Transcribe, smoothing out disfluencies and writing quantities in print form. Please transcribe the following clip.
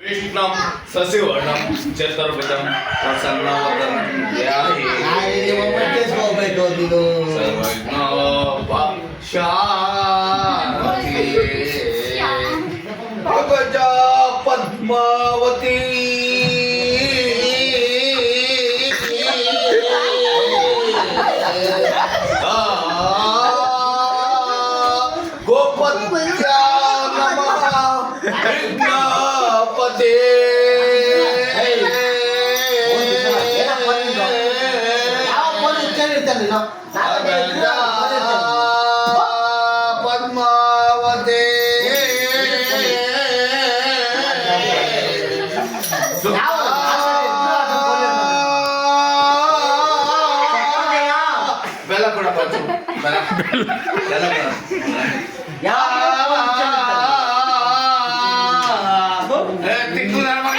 कृष्णं सशिवर्णं चतुर्भुजं प्रसन्नवदनं ध्याये सर्वविघ्नोपशान्तिः अगजा पद्मावती गोपत्या नमः विघ्नपते पद्मावते ಬೆಲ್ಲ ಕೂಡ ಬಂತು ಬೆಲ್ಲ ತಿಕ್ಕು ನನ್ನ ಮಗ